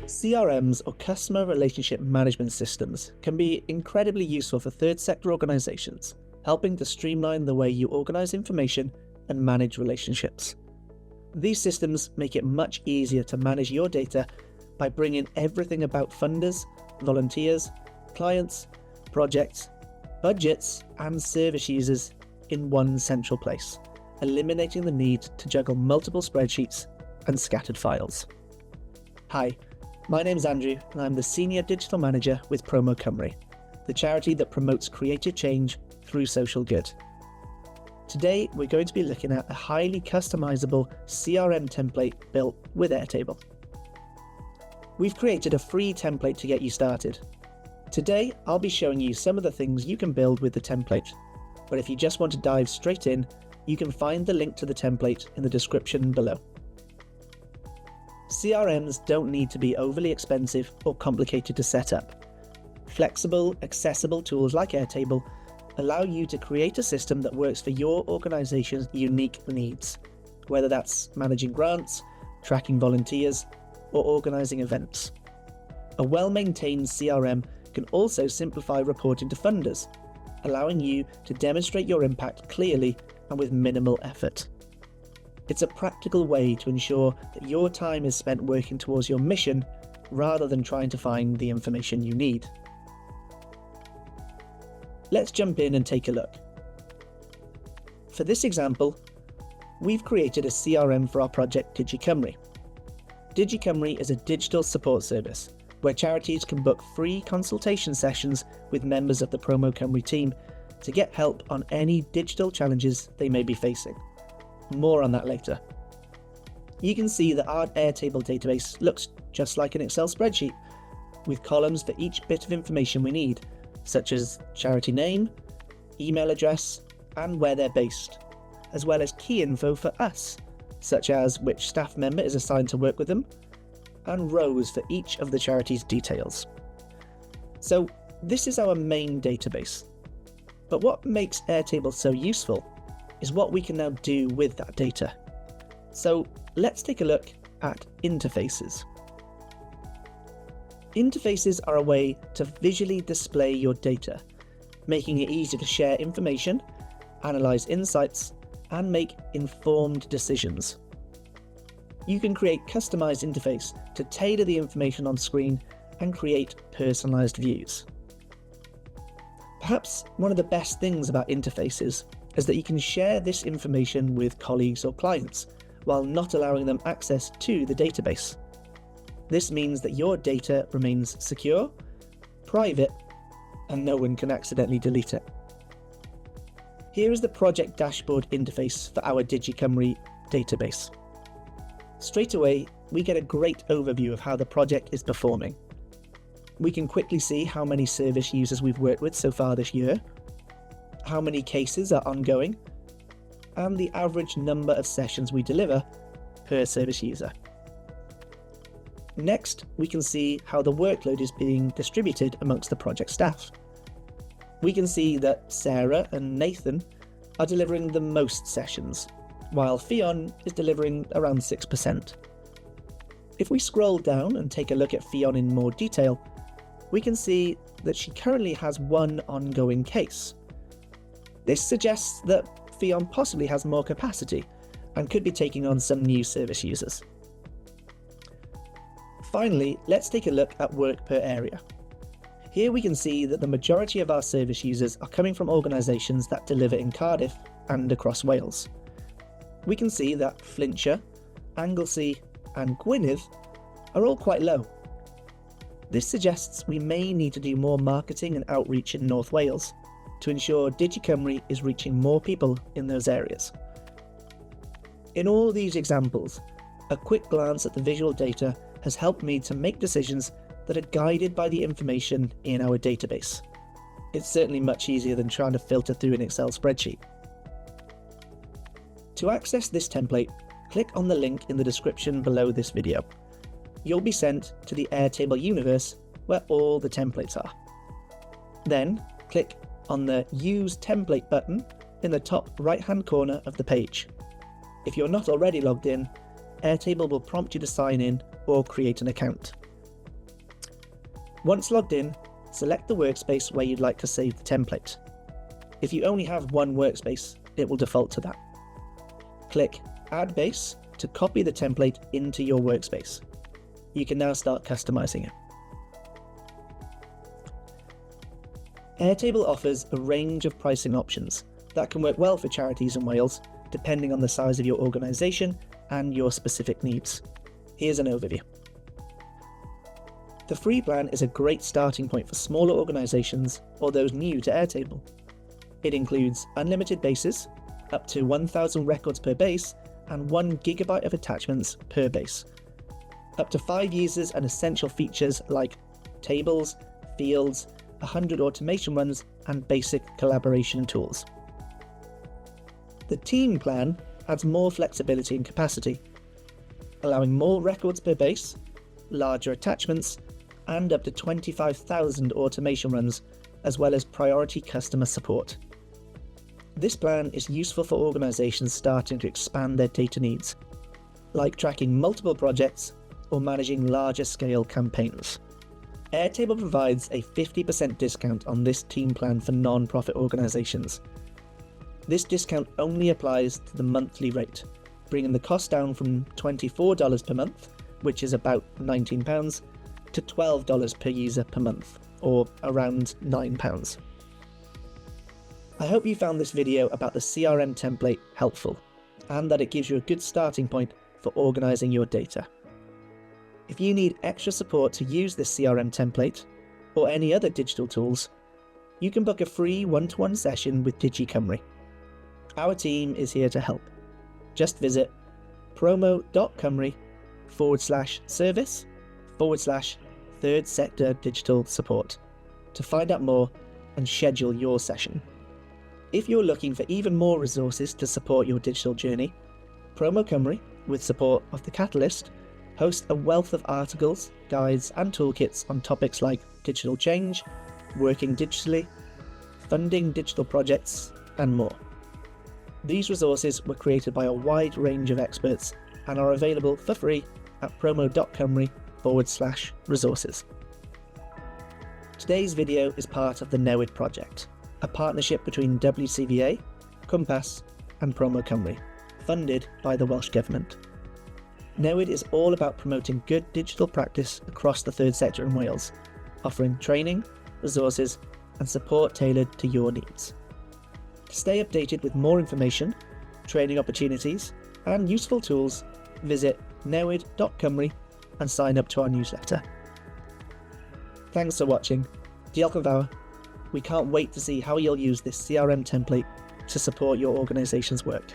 CRMs, or customer relationship management systems, can be incredibly useful for third sector organizations, helping to streamline the way you organize information and manage relationships. These systems make it much easier to manage your data by bringing everything about funders, volunteers, clients, projects, budgets, and service users in one central place, eliminating the need to juggle multiple spreadsheets and scattered files. Hi, my name's Andrew, and I'm the Senior Digital Manager with Promo Cymru, the charity that promotes creative change through social good. Today, we're going to be looking at a highly customizable CRM template built with Airtable. We've created a free template to get you started. Today, I'll be showing you some of the things you can build with the template, but if you just want to dive straight in, you can find the link to the template in the description below. CRMs don't need to be overly expensive or complicated to set up. Flexible, accessible tools like Airtable allow you to create a system that works for your organization's unique needs, whether that's managing grants, tracking volunteers, or organizing events. A well-maintained CRM can also simplify reporting to funders, allowing you to demonstrate your impact clearly and with minimal effort. It's a practical way to ensure that your time is spent working towards your mission rather than trying to find the information you need. Let's jump in and take a look. For this example, we've created a CRM for our project Cymru. Cymru is a digital support service where charities can book free consultation sessions with members of the Promo Cymru team to get help on any digital challenges they may be facing. More on that later. You can see that our Airtable database looks just like an Excel spreadsheet, with columns for each bit of information we need, such as charity name, email address, and where they're based, as well as key info for us, such as which staff member is assigned to work with them, and rows for each of the charity's details. So this is our main database. But what makes Airtable so useful is what we can now do with that data. So let's take a look at interfaces. Interfaces are a way to visually display your data, making it easy to share information, analyze insights, and make informed decisions. You can create customized interface to tailor the information on screen and create personalized views. Perhaps one of the best things about interfaces is that you can share this information with colleagues or clients while not allowing them access to the database. This means that your data remains secure, private, and no one can accidentally delete it. Here is the project dashboard interface for our Cymru database. Straight away, we get a great overview of how the project is performing. We can quickly see how many service users we've worked with so far this year, how many cases are ongoing, and the average number of sessions we deliver per service user. Next, we can see how the workload is being distributed amongst the project staff. We can see that Sarah and Nathan are delivering the most sessions, while Fionn is delivering around 6%. If we scroll down and take a look at Fionn in more detail, we can see that she currently has one ongoing case. This suggests that Fionn possibly has more capacity and could be taking on some new service users. Finally, let's take a look at work per area. Here we can see that the majority of our service users are coming from organisations that deliver in Cardiff and across Wales. We can see that Flintshire, Anglesey and Gwynedd are all quite low. This suggests we may need to do more marketing and outreach in North Wales to ensure Cymru is reaching more people in those areas. In all these examples, a quick glance at the visual data has helped me to make decisions that are guided by the information in our database. It's certainly much easier than trying to filter through an Excel spreadsheet. To access this template, click on the link in the description below this video. You'll be sent to the Airtable universe where all the templates are. Then click on the Use Template button in the top right-hand corner of the page. If you're not already logged in, Airtable will prompt you to sign in or create an account. Once logged in, select the workspace where you'd like to save the template. If you only have one workspace, it will default to that. Click Add Base to copy the template into your workspace. You can now start customizing it. Airtable offers a range of pricing options that can work well for charities in Wales, depending on the size of your organisation and your specific needs. Here's an overview. The free plan is a great starting point for smaller organisations or those new to Airtable. It includes unlimited bases, up to 1,000 records per base, and 1 GB of attachments per base. Up to 5 users and essential features like tables, fields, 100 automation runs, and basic collaboration tools. The team plan adds more flexibility and capacity, allowing more records per base, larger attachments, and up to 25,000 automation runs, as well as priority customer support. This plan is useful for organisations starting to expand their data needs, like tracking multiple projects or managing larger scale campaigns. Airtable provides a 50% discount on this team plan for non-profit organisations. This discount only applies to the monthly rate, bringing the cost down from $24 per month, which is about £19, to $12 per user per month, or around £9. I hope you found this video about the CRM template helpful, and that it gives you a good starting point for organising your data. If you need extra support to use this CRM template, or any other digital tools, you can book a free one-to-one session with Cymru. Our team is here to help. Just visit promo.cymru/service/third sector digital support to find out more and schedule your session. If you're looking for even more resources to support your digital journey, Promo Cymru, with support of the Catalyst, hosts a wealth of articles, guides and toolkits on topics like digital change, working digitally, funding digital projects, and more. These resources were created by a wide range of experts and are available for free at promo.cymru/resources. Today's video is part of the Newid project, a partnership between WCVA, Compass and Promo Cymru, funded by the Welsh Government. Newid is all about promoting good digital practice across the third sector in Wales, offering training, resources and support tailored to your needs. To stay updated with more information, training opportunities and useful tools, visit newid.cymru and sign up to our newsletter. Thanks for watching. Diolch yn fawr. We can't wait to see how you'll use this CRM template to support your organisation's work.